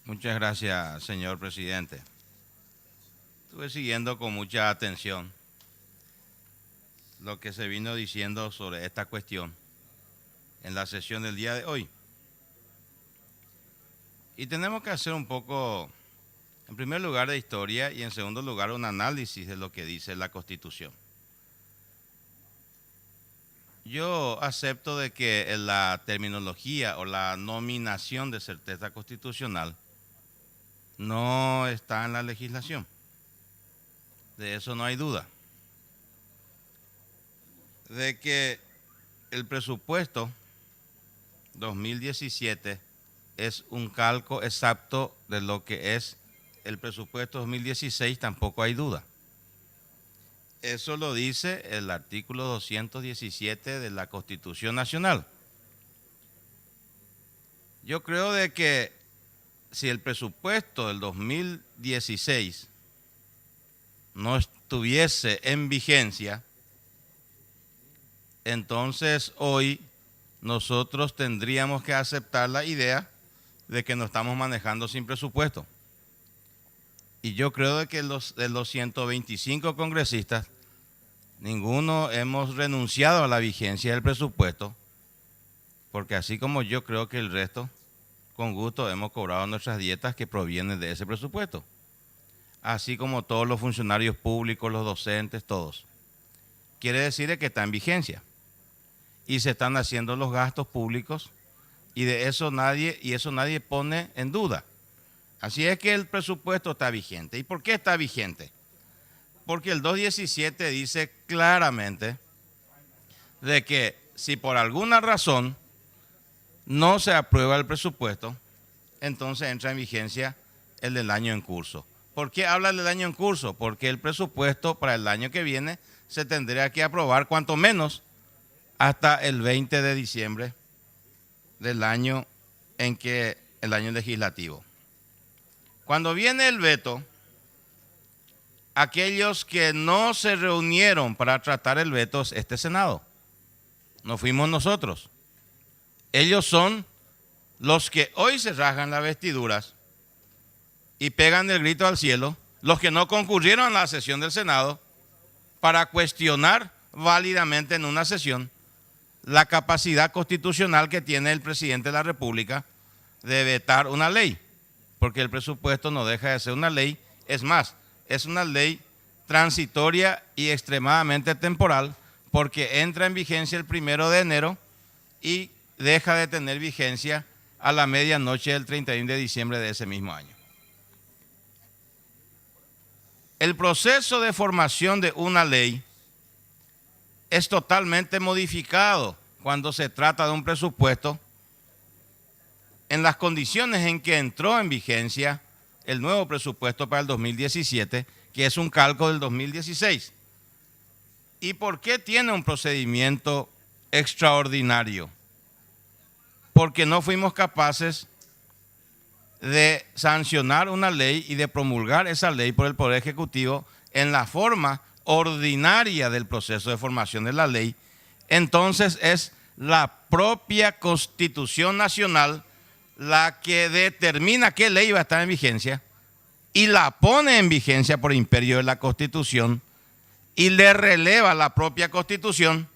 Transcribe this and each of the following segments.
Muchas gracias, señor presidente. Estuve siguiendo con mucha atención lo que se vino diciendo sobre esta cuestión en la sesión del día de hoy. Y tenemos que hacer un poco, en primer lugar, de historia y en segundo lugar, un análisis de lo que dice la Constitución. Yo acepto de que la terminología o la nominación de certeza constitucional no está en la legislación. De eso no hay duda. De que el presupuesto 2017 es un calco exacto de lo que es el presupuesto 2016, tampoco hay duda. Eso lo dice el artículo 217 de la Constitución Nacional. Yo creo de que si el presupuesto del 2016 no estuviese en vigencia, entonces hoy nosotros tendríamos que aceptar la idea de que nos estamos manejando sin presupuesto. Y yo creo de que de los 125 congresistas, ninguno hemos renunciado a la vigencia del presupuesto, porque así como yo creo que el resto, con gusto hemos cobrado nuestras dietas que provienen de ese presupuesto, así como todos los funcionarios públicos, los docentes, todos. Quiere decir que está en vigencia y se están haciendo los gastos públicos y de eso nadie pone en duda. Así es que el presupuesto está vigente. ¿Y por qué está vigente? Porque el 217 dice claramente de que si por alguna razón no se aprueba el presupuesto, entonces entra en vigencia el del año en curso. ¿Por qué habla del año en curso? Porque el presupuesto para el año que viene se tendría que aprobar cuanto menos hasta el 20 de diciembre del año en que el año legislativo. Cuando viene el veto, aquellos que no se reunieron para tratar el veto es este Senado. No fuimos nosotros. Ellos son los que hoy se rasgan las vestiduras y pegan el grito al cielo, los que no concurrieron a la sesión del Senado para cuestionar válidamente en una sesión la capacidad constitucional que tiene el presidente de la República de vetar una ley, porque el presupuesto no deja de ser una ley, es más, es una ley transitoria y extremadamente temporal, porque entra en vigencia el 1 de enero y deja de tener vigencia a la medianoche del 31 de diciembre de ese mismo año. El proceso de formación de una ley es totalmente modificado cuando se trata de un presupuesto en las condiciones en que entró en vigencia el nuevo presupuesto para el 2017, que es un calco del 2016. ¿Y por qué tiene un procedimiento extraordinario? Porque no fuimos capaces de sancionar una ley y de promulgar esa ley por el Poder Ejecutivo en la forma ordinaria del proceso de formación de la ley. Entonces es la propia Constitución Nacional la que determina qué ley va a estar en vigencia y la pone en vigencia por imperio de la Constitución y le releva la propia Constitución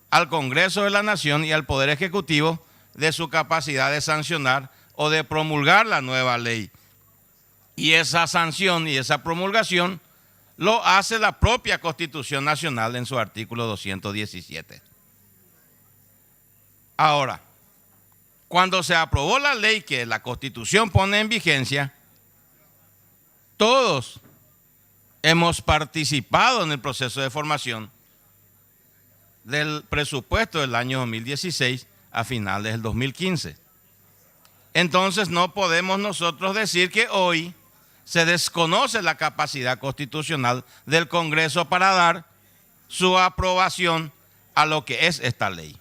al Congreso de la Nación y al Poder Ejecutivo de su capacidad de sancionar o de promulgar la nueva ley. Y esa sanción y esa promulgación lo hace la propia Constitución Nacional en su artículo 217. Ahora, cuando se aprobó la ley que la Constitución pone en vigencia, todos hemos participado en el proceso de formación del presupuesto del año 2016 a finales del 2015. Entonces no podemos nosotros decir que hoy se desconoce la capacidad constitucional del Congreso para dar su aprobación a lo que es esta ley.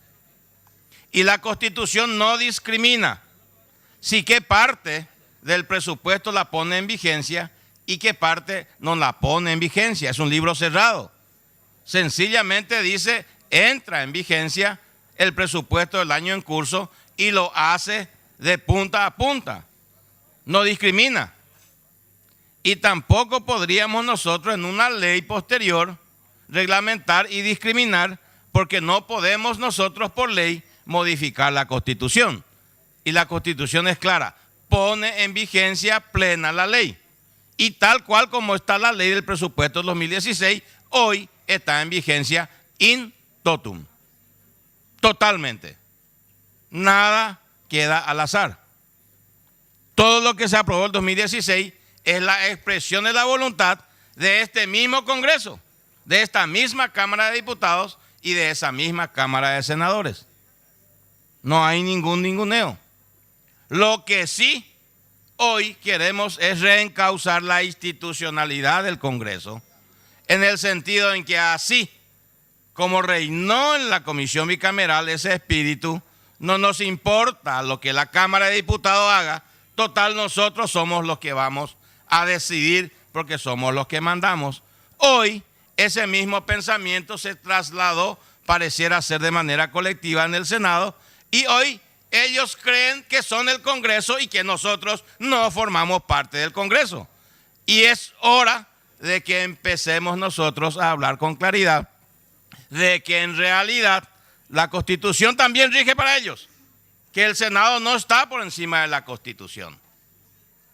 Y la Constitución no discrimina si qué parte del presupuesto la pone en vigencia y qué parte no la pone en vigencia. Es un libro cerrado. Sencillamente dice, entra en vigencia el presupuesto del año en curso y lo hace de punta a punta. no discrimina. Y tampoco podríamos nosotros en una ley posterior reglamentar y discriminar, porque no podemos nosotros por ley modificar la Constitución. Y la Constitución es clara, pone en vigencia plena la ley. Y tal cual como está la ley del presupuesto del 2016, hoy está en vigencia in totum. Totalmente. Nada queda al azar. Todo lo que se aprobó en 2016 es la expresión de la voluntad de este mismo Congreso, de esta misma Cámara de Diputados y de esa misma Cámara de Senadores. No hay ningún ninguneo. Lo que sí hoy queremos es reencauzar la institucionalidad del Congreso, en el sentido en que así como reinó en la comisión bicameral ese espíritu, no nos importa lo que la Cámara de Diputados haga, total nosotros somos los que vamos a decidir porque somos los que mandamos. Hoy ese mismo pensamiento se trasladó, pareciera ser de manera colectiva en el Senado, y hoy ellos creen que son el Congreso y que nosotros no formamos parte del Congreso. Y es hora de que empecemos nosotros a hablar con claridad de que en realidad la Constitución también rige para ellos, que el Senado no está por encima de la Constitución,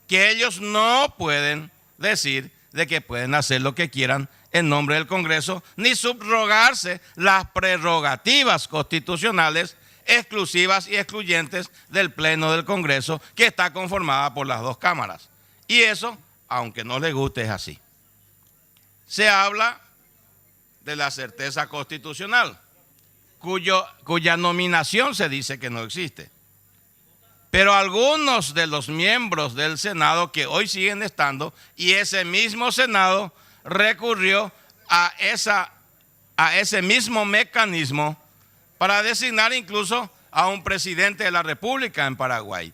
que ellos no pueden decir de que pueden hacer lo que quieran en nombre del Congreso, ni subrogarse las prerrogativas constitucionales exclusivas y excluyentes del Pleno del Congreso, que está conformada por las dos cámaras. Y eso, aunque no les guste, es así. Se habla de la certeza constitucional, cuya nominación se dice que no existe. Pero algunos de los miembros del Senado que hoy siguen estando, y ese mismo Senado recurrió a ese mismo mecanismo para designar incluso a un presidente de la República en Paraguay.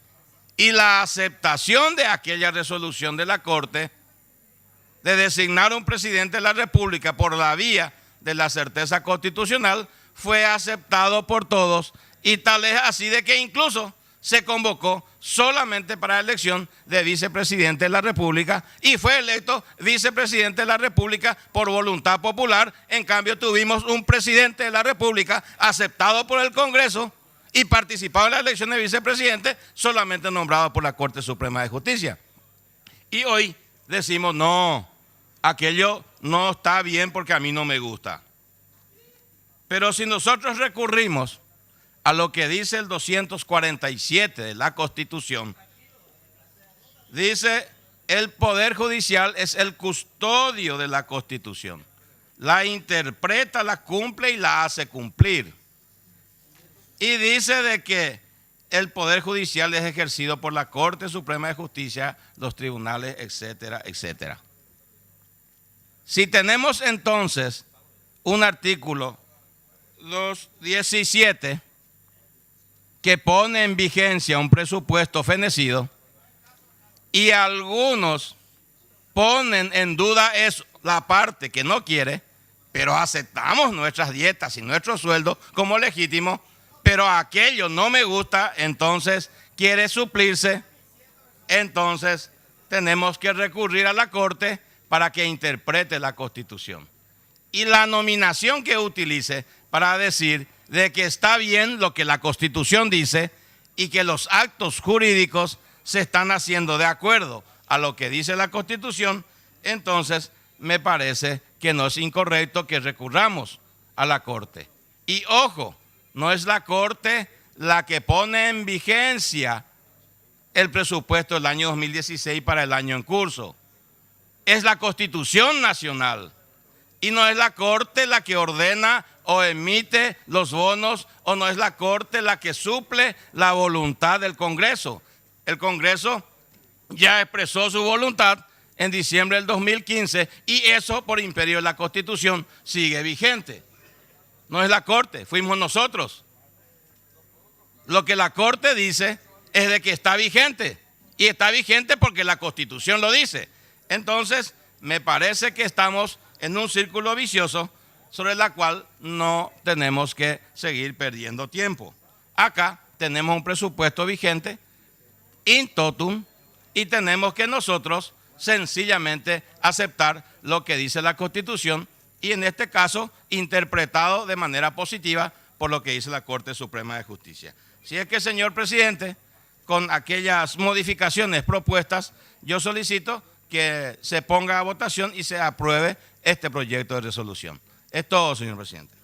Y la aceptación de aquella resolución de la Corte de designar un presidente de la República por la vía de la certeza constitucional fue aceptado por todos, y tal es así de que incluso se convocó solamente para la elección de vicepresidente de la República y fue electo vicepresidente de la República por voluntad popular. En cambio tuvimos un presidente de la República aceptado por el Congreso y participado en la elección de vicepresidente solamente nombrado por la Corte Suprema de Justicia. Y hoy decimos no, aquello no está bien porque a mí no me gusta. Pero si nosotros recurrimos a lo que dice el 247 de la Constitución, dice: el Poder Judicial es el custodio de la Constitución, la interpreta, la cumple y la hace cumplir. Y dice de que el Poder Judicial es ejercido por la Corte Suprema de Justicia, los tribunales, etcétera, etcétera. Si tenemos entonces un artículo 217 que pone en vigencia un presupuesto fenecido y algunos ponen en duda eso, la parte que no quiere, pero aceptamos nuestras dietas y nuestros sueldos como legítimos, pero aquello no me gusta, entonces quiere suplirse, entonces tenemos que recurrir a la Corte para que interprete la Constitución. Y la nominación que utilice para decir de que está bien lo que la Constitución dice y que los actos jurídicos se están haciendo de acuerdo a lo que dice la Constitución, entonces me parece que no es incorrecto que recurramos a la Corte. Y ojo, no es la Corte la que pone en vigencia el presupuesto del año 2016 para el año en curso. Es la Constitución Nacional. Y no es la Corte la que ordena o emite los bonos, o no es la Corte la que suple la voluntad del Congreso. El Congreso ya expresó su voluntad en diciembre del 2015 y eso por imperio de la Constitución sigue vigente. No es la Corte, fuimos nosotros. Lo que la Corte dice es de que está vigente, y está vigente porque la Constitución lo dice. Entonces, me parece que estamos en un círculo vicioso sobre el cual no tenemos que seguir perdiendo tiempo. Acá tenemos un presupuesto vigente, in totum, y tenemos que nosotros sencillamente aceptar lo que dice la Constitución y en este caso interpretado de manera positiva por lo que dice la Corte Suprema de Justicia. Si es que, señor presidente, con aquellas modificaciones propuestas, yo solicito que se ponga a votación y se apruebe este proyecto de resolución. Es todo, señor presidente.